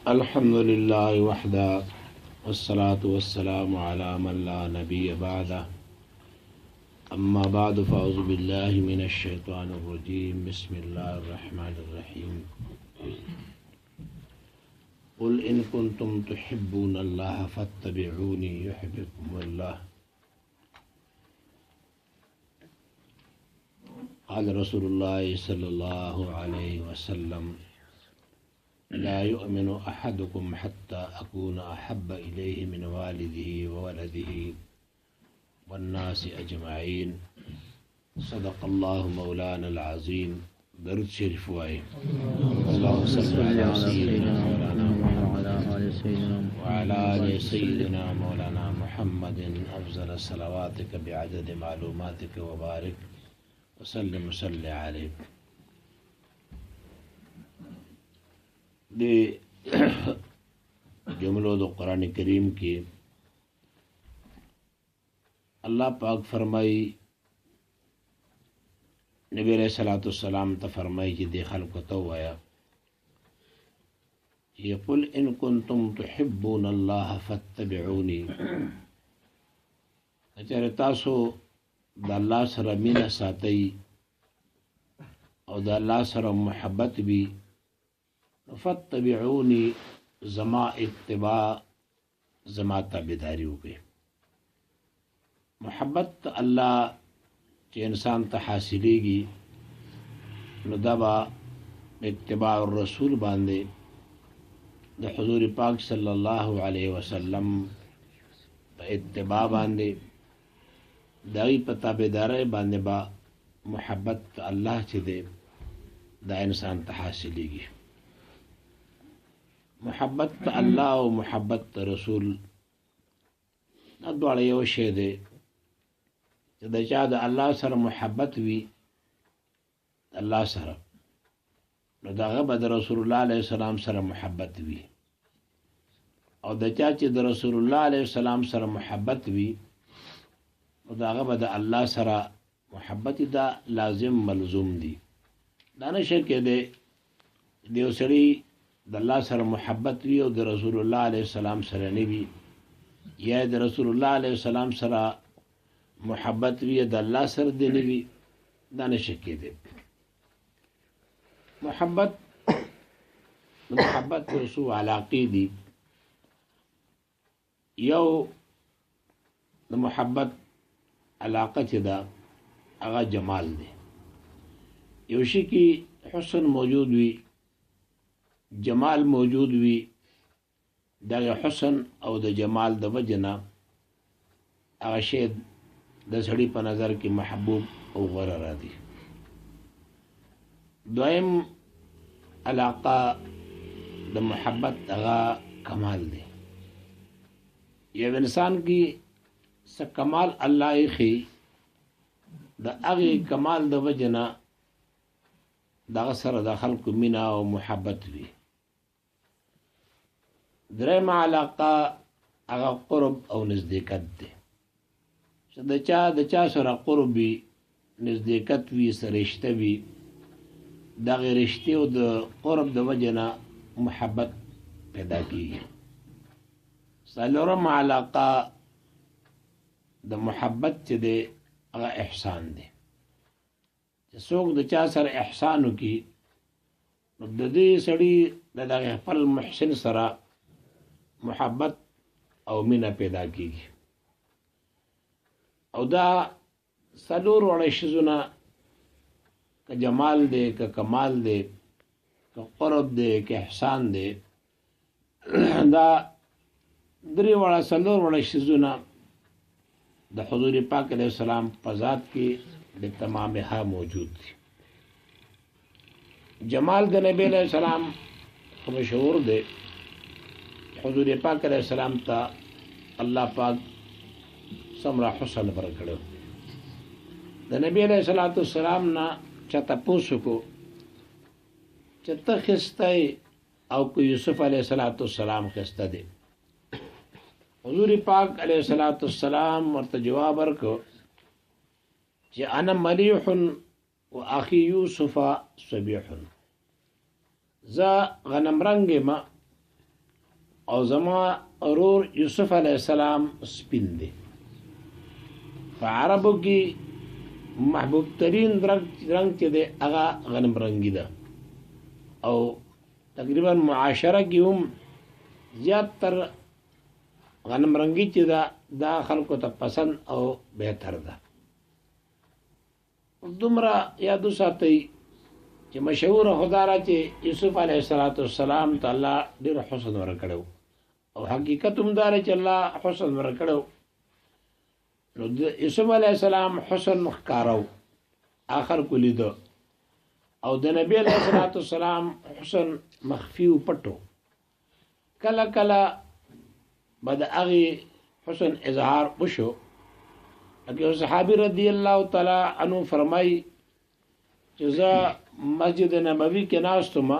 الحمد لله وحده والصلاة والسلام على من لا نبي بعده أما بعد فأعوذ بالله من الشيطان الرجيم بسم الله الرحمن الرحيم قل إن كنتم تحبون الله فاتبعوني يحببكم الله قال رسول الله صلى الله عليه وسلم لا يؤمن أحدكم حتى أكون أحب إليه من والده وولده والناس أجمعين صدق الله مولانا العظيم. درود شريف واي. اللهم صل على سيدنا مولانا محمد وعلى آل سيدنا مولانا محمد أفضل صلواتك بعدد معلوماتك وبارك وسلم وصل عليه. دے جملوں دو قرآن کریم کی اللہ پاک فرمائی نبی علیہ الصلوۃ والسلام تا فرمائی کہ دے خلق تو آیا یہ قل ان کنتم تحبون اللہ فاتبعونی اچھا تاسو دا اللہ سر مینہ ساتئی اور دا اللہ سر محبت بھی فاتبعونی زما اتباع زما تابعداری ہوگی. محبت اللہ چه انسان تا حاصلے گی نو دبا اتباع الرسول باندے دا حضور پاک صلی اللہ علیہ وسلم پا اتباع باندے دائی پا تابعداری باندے با محبت اللہ چه دے دا انسان تا حاصلے گی. محبت اللہ و محبت رسول ادوار یو شے دے دا چاہ دا اللہ سر محبت وی اللہ سر نو دا غبا دا رسول اللہ علیہ السلام سر محبت وی او دا چاہ چی دا رسول اللہ علیہ السلام سر محبت وی نو دا غبا دا اللہ سر محبت دا لازم ملزوم دی. دانا شکے دے دیو سری دا اللہ سر محبت وی اور دا رسول اللہ علیہ السلام سر نبی یا دا رسول اللہ علیہ السلام سر محبت وی دا اللہ سر دے نبی دانا شکے دے. محبت رسول علاقی دی یو دا محبت علاقہ چی دا اغا جمال دے یوشی کی حسن موجود وی جمال موجود وی دا حسن او دا جمال دا وجنا اغا شید دا سڑی پا نظر کی محبوب او غرر دی. دوائم علاقہ دا محبت اغا کمال دی. یہ انسان کی سا کمال اللہ خی دا اغی کمال دا وجنا دا غصر دا خلق منا و محبت وی. درم علاقہ اغا قرب او نزدیکت دے دا چا سر قرب وی نزدیکت وی سرشتہ وی دا غیر رشتے و دا قرب دا وجنا محبت پیدا کی. سالورم علاقہ دا محبت چے دے اغا احسان دے سوک دا چا سر احسانو کی دا دے سڑی دا غفل محسن سرا محبت او مینہ پیدا کی گی. او دا سلور وڑا شزونا کا جمال دے کا کمال دے کا قرب دے کا احسان دے دا دری وڑا سلور وڑا شزونا دا حضور پاک علیہ السلام پذات کی دے تمام ہا موجود تھی. جمال دا نبی علیہ السلام مشہور دے حضور پاک علیہ السلام تا اللہ پاک سمرا حسن برکڑو. دا نبی علیہ السلام نا چاہتا پوسو کو چاہتا خستے او کو یوسف علیہ السلام خستہ دے. حضور پاک علیہ السلام ورطا جواب ورکو چی انا ملیح و اخی یوسف صبیح زا غنم رنگ ما او زما ورور یوسف علیہ السلام سپین دی په عربو کې محبوب ترین رنگ چې دی هغه غنم رنګي ده او تقریبا معاشره کې هم زیات تر غنم رنګي چې دا خلکو ته پسند او بهتر ده دومره یادو ساتئ چې مشهور خداره چې یوسف علیه السلام ته الله ډېر حسن ورکړو او حقیقت هم دا چې الله حسن ورکړو نو د یوسف علیه السلام حسن ښکارو آخر کو لیدو او د نبی علیه السلام حسن مخفي او پټو کله کله به د هغې حسن اظهار وشو لکه یو صحابي رضی الله تعالی عنه فرمایي چې زه مسجد نبوي کې ناست وم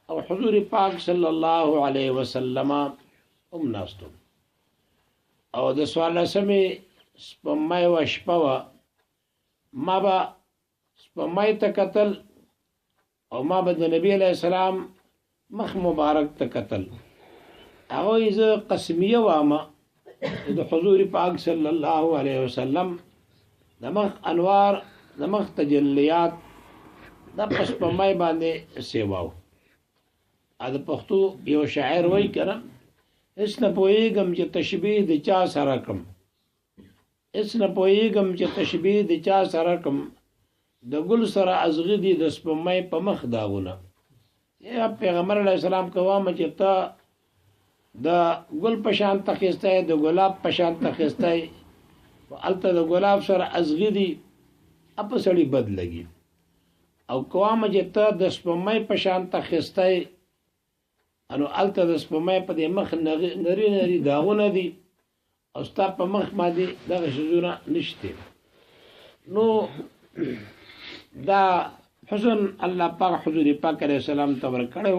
او حضور پاک صلی الله علیه وسلم هم ناست وم او د څوارلسمې سپوږمۍ وه شپه وه ما به سپوږمۍ ته کتل او ما به د نبي علیه السلام مخ مبارک ته کتل هغوی زه قسمیه وامه د حضور پاک صلی الله علیه وسلم د مخ انوار د مخ تجلیات د په سپوږمۍ باندې سیواو د پښتو یو شاعر وایي که نه هېڅ نه پوهېږم چې تشبیه د چا سره کړم هېڅ نه پوهېږم چې تشبیه د چا سره کړم د ګل سره ازغي دي د سپوږمۍ په مخ داغونه یا پیغمبر علیه السلام که وامه چې ته د ګل په شان ته ښایسته د ګلاب په شان ته ښایسته هلته د ګلاب سره ازغي دي په سړي بد لګي او که وامه چې ته د سپوږمۍ په شان ته ښایسته نو هلته د سپوږمۍ په دې مخ نري نري داغونه دي او ستا په مخ باندې دغه شیزونه نشته نو دا حسن الله پاک حضور پاک علیه السلام ته ورکړی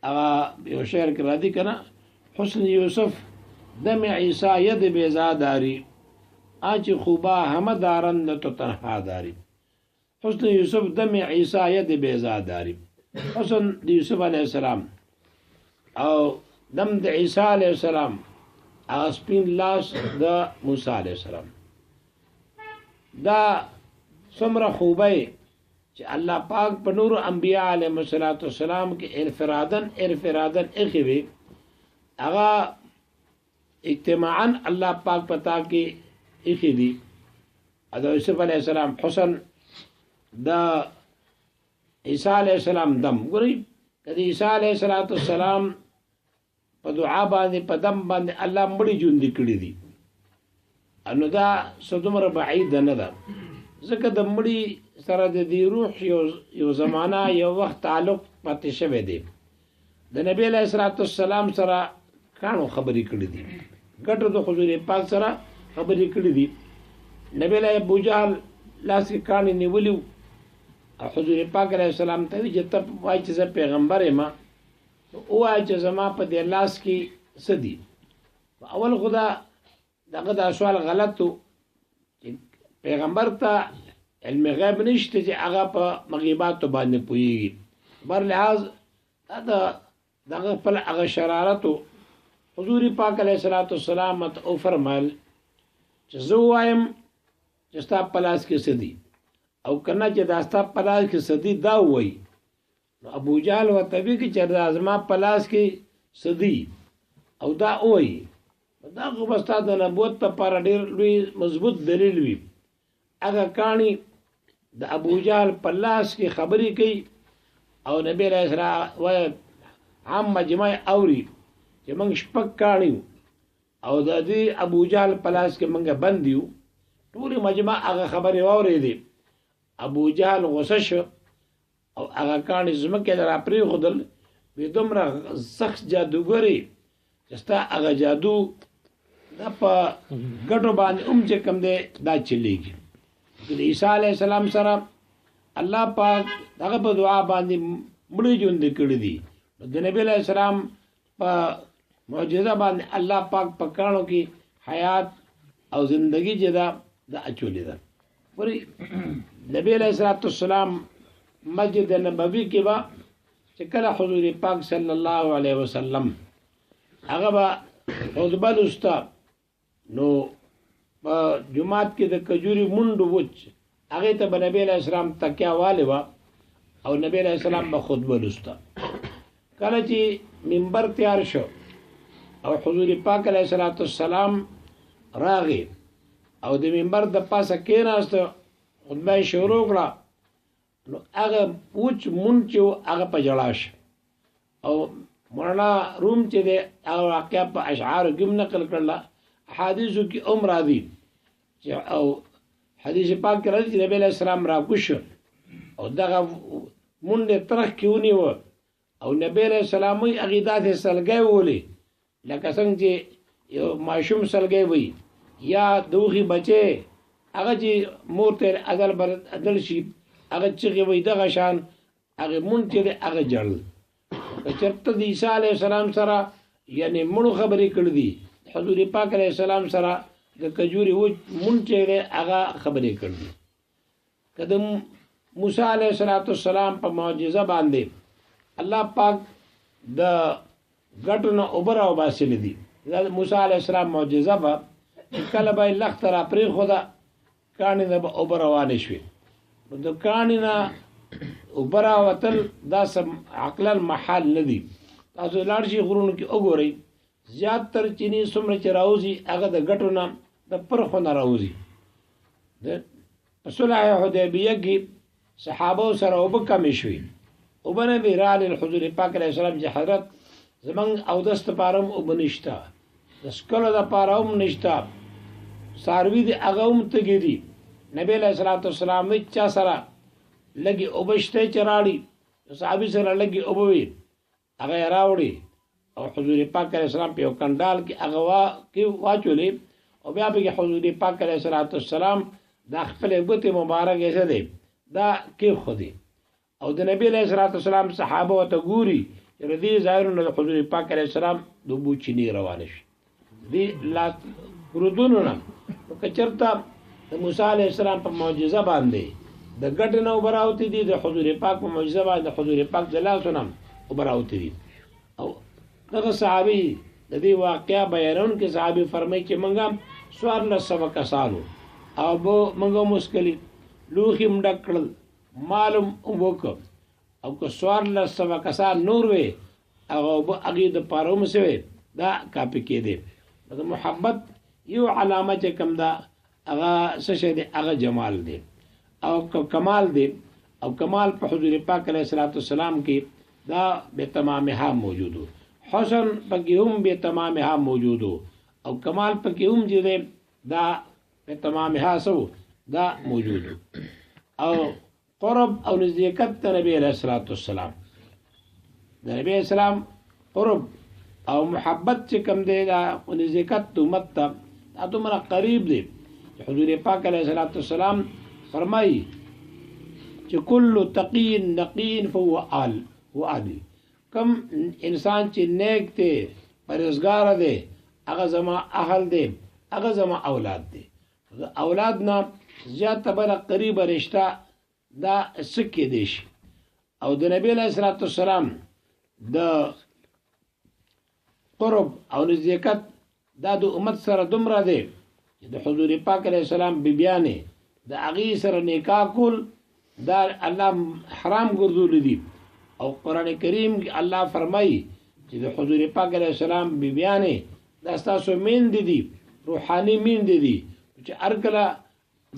هغه یو شعر کې راځي که نه حسن یوسف دم عیسی ید بیضا داری آنچ خوبا همه دارند تو تنها داری حسن یوسف دم عیسی ید بیضا داری حسن د یوسف علیه السلام او دم د عیسی علیه السلام هغه سپین لاس د موسی علیه السلام دا څومره خوبی چې الله پاک په نورو انبیاء علیهم السلام کې انفرادن ایښې وي هغه اجتماعا الله پاک پتا کې ایښې دي د یوسف علیه السلام حسن د عیسی علیه السلام دم ګورئ د عیسی علیه السلام په دعا باندې په دم باندې الله مړي ژوندي کړي دي نو دا څه دومره بعید نه ده ځکه د مړي سره د دې روح یو زمانه یو وخت تعلق پاتې شوی دی د نبی علیه السلام سره کاڼو خبرې کړي دي ګټو د حضور پاک سره خبرې کړي دي نبی علیه ابوجهل لاس کې کاڼي نیولي او حضور پاک علیه السلام ته وایي چې ته وایي چې زه پیغمبر یم ووایه چې زما په دې لاس کې څه دي اول خو دغه دا سوال غلط و چې پیغمبر ته علم غیب نشته چې هغه په مغیباتو باندې پوهېږي بر لحاظ دغه خپل هغه شرارتو حضور پاک علیه السلام ته وفرمایل چې زه ووایم چې ستا په لاس کې څه دي او که نه چې دا ستا په لاس کې څه دي دا ووایي نو ابوجهل ورته وایي چې دا زما په لاس کې څه دي او دا ووایي دا خو به ستا د نبوت لپاره ډېر لوی مضبوط دلیل وي هغه کاڼي د ابوجهل په لاس کې خبرې کوي او نبی علیه السلام وایي عام مجمع اوري چې موږ شپږ کاڼي او د دې ابوجهل په لاس کې موږ بند یو ټولې مجمع هغه خبرې واورېدې ابوجهل غوسه شو او هغه کاڼي ځمکې ته راپرېښودل وایي دومره سخت جادوګرې چې ستا هغه جادو دا په ګټو باندې هم چې کوم دی دا چلیږي د عیسی علیه السلام سره الله پاک هغه په دعا باندې مړي ژوندي کړي دي د نبی علیه السلام په معجزه باندې الله پاک په کاڼو کې حیات او زندگی چې دا اچولې ده ګورئ نبی علیه السلام مسجد نبوي کې به چې کله حضور پاک صلی الله علیه وسلم هغه به خطبه لسته نو په جماعت کې د کجوري منډو وچ هغې ته به نبی علیه السلام تکیه والې وه او نبی علیه السلام به خطبه لسته. کله چې منبر تیار شو او حضور پاک علیه السلام راغی او د منبر د پاسه کېناسته خطبه یې شروع کړه نو هغه وچ مونډ چې و هغه په ژړا شو او مولانا روم چې دی هغه واقعه په اشعارو کې هم نقل کړله حدیثو کې هم راځي او حدیث پاک کې راځي چې نبی علیه السلام راکوش شو او دغه مونډ یې ترخ کې ونیوه او نبی علیه السلام وایي هغې داسې سلګی وولې لکه څنګه چې یو ماشوم سلګی وي یا د اوښي بچی هغه چې مور ته عدل شي هغه چغې وایي دغه شان هغې مونډ چې دی هغه جړل. که چېرته د عیسی علیه السلام سره یعنې مړو خبرې کړي دي حضور پاک علیه السلام سره د کجوري وچ مونډ چې دی هغه خبرې کړي دي. که د موسی علیه السلام په معجزه باندې الله پاک د ګټو نه اوبه راوباسلې دي دا د موسی علیه السلام معجزه به چې کله به یې لښته را پرېښوده کاڼي نه به اوبه روانې شوې نو د کاڼي نه اوبه راوتل دا سم عقلا محال نه دي. تاسو لاړ شئ غرونو کې وګورئ زیاتر چینی څومره چې راوځي هغه د ګټو نه د پرخو نه راوځي. په صلح حدیبیه کې صحابو سره اوبه کمې شوې اوبه نه وې راغلل حضور پاک علیه السلام چې حضرت زمونږ اودس دپاره هم اوبه نشته د څښلو دپاره هم نشته څاروي دي هغه هم تږي دي. نبی علیه السلام وایي چا سره لږې اوبه شته چې راوړي صحابي سره لږې اوبه وي هغه یې راوړي او حضور پاک علیه السلام په یو کنډال کې هغه کې واچولې او بیا پکې حضور پاک علیه السلام دا خپلې ګوتې مبارکې څه دی دا کېښودې او د نبی علیه السلام صحابه ورته ګوري چې د دې ظاهرونه د حضور پاک علیه السلام د اوبو چینې روانې شي دې لاس ګردونو نه. نو که چېرته د موسی علیه السلام په معجزه باندې د ګټې نه اوبه راوتې دي د حضور پاک په معجزه باندې د حضور پاک د لاسو نه اوبه راوتې دي. او دغه صحابي د دې واقعه بیانونکي صحابي فرمایي چې موږ 1400 کسانو او موږ مسکلي لوښي هم ډک کړل مال هم وکړ او که 1400 کسان نور وې هغه اوبه هغې دپاره هم څه وې دا کافي کېدې. د محبت یو علامه چې کوم ده هغه څه شی دی هغه جمال دی او کمال دی او کمال په حضور پاک علیه السلام کې دا بے تمامها موجود و حسن پکې هم بے تمامها موجود و او کمال پکې هم چې دی دا بے تمامها سو دا موجود او قرب او نزدېکت د نبی علیه السلام د نبی اسلام قرب او محبت چې کوم دی دا نزدېکت د امت ته دا دومره قریب دی حضور پاک علیه السلام فرمایي چې کل تقی نقی فهو عادي کم انسان چې نیک دی پرهیزګار دی هغه زما اهل دی هغه زما اولاد دی. اولاد نه زیاته بله قریبه رشته دا څه کېدی شي او د نبی علیه السلام د قرب او نزدېکت دا د امت سره دومره دی چې د حضور پاک علیه السلام بیبیانې د هغې سره نکاح کول دا الله حرام ګرځولی دي او قرآن کریم کې الله فرمایي چې د حضور پاک علیه السلام بیبیانې دا ستاسو میندې دي روحاني میندې دي چې هر کله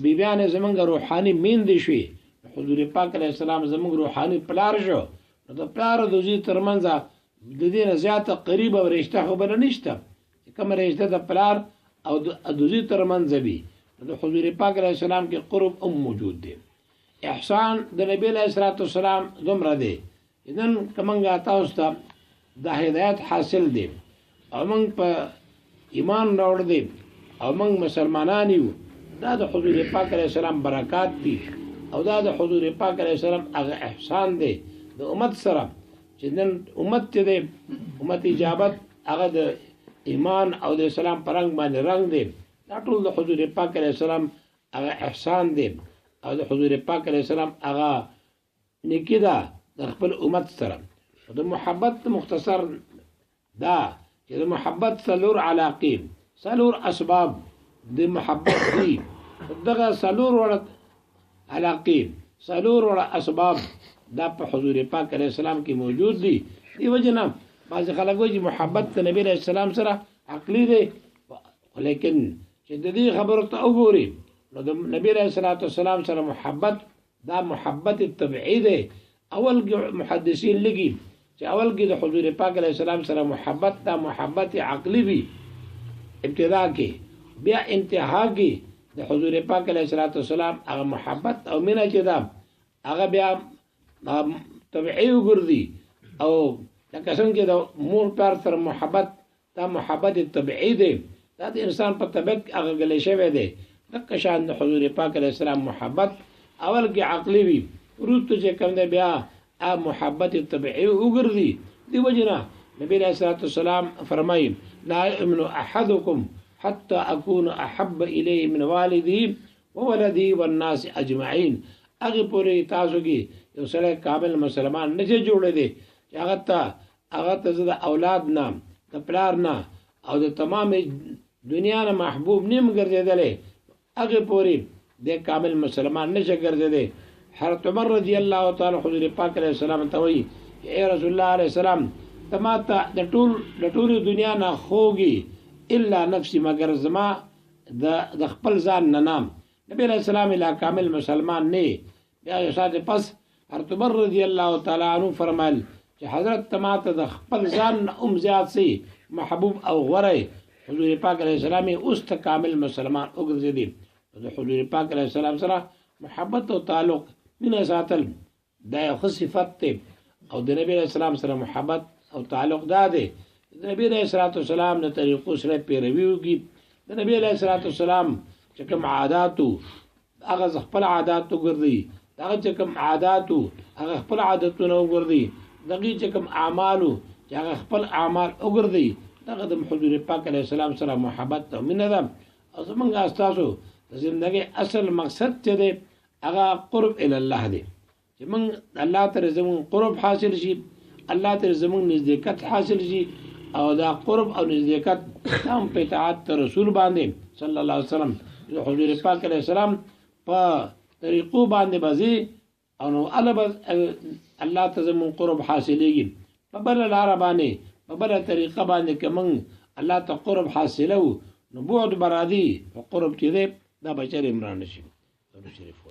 بیبیانې زمونږ روحاني میندې شوې حضور پاک علیه السلام زمونږ روحاني پلار شو نو د پلار او د زوی ترمنځ د دې نه زیاته قریبه رشته خو بله نشته چې کومه رشته د پلار او د زوی ترمنځ وي د حضور پاک علیه السلام کې قرب موجود دی. احسان د نبی علیه السلام دومره دی نن که موږ تاسو ته د هدایت حاصل دی او موږ په ایمان راوړ دی او موږ مسلمانان یو دا د حضور پاک علیه السلام برکات دي او دا د حضور پاک علیه السلام هغه احسان دی د امت سره چې نن امت چې دی امت اجابت هغه د ایمان او د اسلام په رنګ باندې رنګ دی دا ټول د حضور پاک علیه السلام هغه احسان دی او د حضور پاک علیه السلام هغه نیکي ده د خپل امت سره. د محبت مختصر دا چې د محبت څلور علاقې څلور اسباب د محبت دي دغه څلور وړه علاقې څلور وړه اسباب دا په حضور پاک علیه السلام کې موجود دي دی وجنه بعض خلک وایي محبت د نبی علیه السلام سره عقلی دی ولیکن چې د دې خبرو ته وګوري نو د نبی علیه السلام سره محبت دا محبت طبيعي دی اول محدثین لګي چې اول کې د حضور پاک علیه السلام سره محبت دا محبت عقلی وي ابتدا کې بیا انتها کې د حضور پاک علیه السلام هغه محبت او مینه چې دا هغه بیا طبيعي وګرځي او لکه څنګه چې د مور پلار سره محبت دا محبت طبيعي دی دا د انسان په طبیعت هغه غلی شوی دی دغه شان د حضور پاک علیه السلام محبت اول کې عقلی وي وروسته چې کوم دی بیا محبت طبيعي وګرځي دی وجنه نبی علیه السلام فرمایي لا يؤمن احدكم حتى اكون احب اليه من والدي وولدي والناس اجمعين هغه پورې تاسو کې یو سره کامل مسلمان نه جوړې دي چې هغه ته د اولاد نام د پلار نه او د تمام دنیا نه محبوب نیم ګرځیدلې هغه پورې د کامل مسلمان نشه ګرځیدل حضرت عمر رضی الله تعالی حضور پاک علیه السلام ته وایي اے رسول الله علیه السلام تماته د ټول دنیا نه خوږي الا نفسي مگر زما د خپل ځان نه نام نبی علیہ السلام الا کامل مسلمان نه بیا شاته پس حضرت عمر رضی الله تعالی عنہ فرمایل چې حضرت تماته د خپل ځان زیات سي محبوب او غره حضور پاک علیه السلام اوس ته کامل مسلمان وګرځیدي د حضور پاک علیه السلام سره محبت او تعلق من ساتل دا یو صفت ته او د نبی علیہ السلام سره محبت او تعلق دا دی د نبی علیہ السلام د طریقو سره پیروي وکړي د نبی علیہ السلام چې کوم عاداتو هغه خپل عاداتو ګرځي هغه چې کوم عاداتو هغه خپل عادتونه وګرځي دغه چې کوم اعمالو چې هغه خپل اعمال وګرځي دغه د حضور پاک علیه السلام سره محبت او مینه ده او زمونږ استاسو د زندګۍ اصل مقصد چې دی هغه قرب الی الله دی چې موږ الله ته زموږ قرب حاصل شي الله ته زموږ نزدېکت حاصل شي او دا قرب او نزدېکت هم په اطاعت رسول باندې صلی الله علیه وسلم حضور پاک علیه السلام په طریقو باندې بزي او نو الله ته زموږ قرب حاصلېږي په بل لار باندې په بل طریقه باندې کوم الله ته قرب حاصلو نو بعد برادي قرب چې دا بچر عمران شي شریف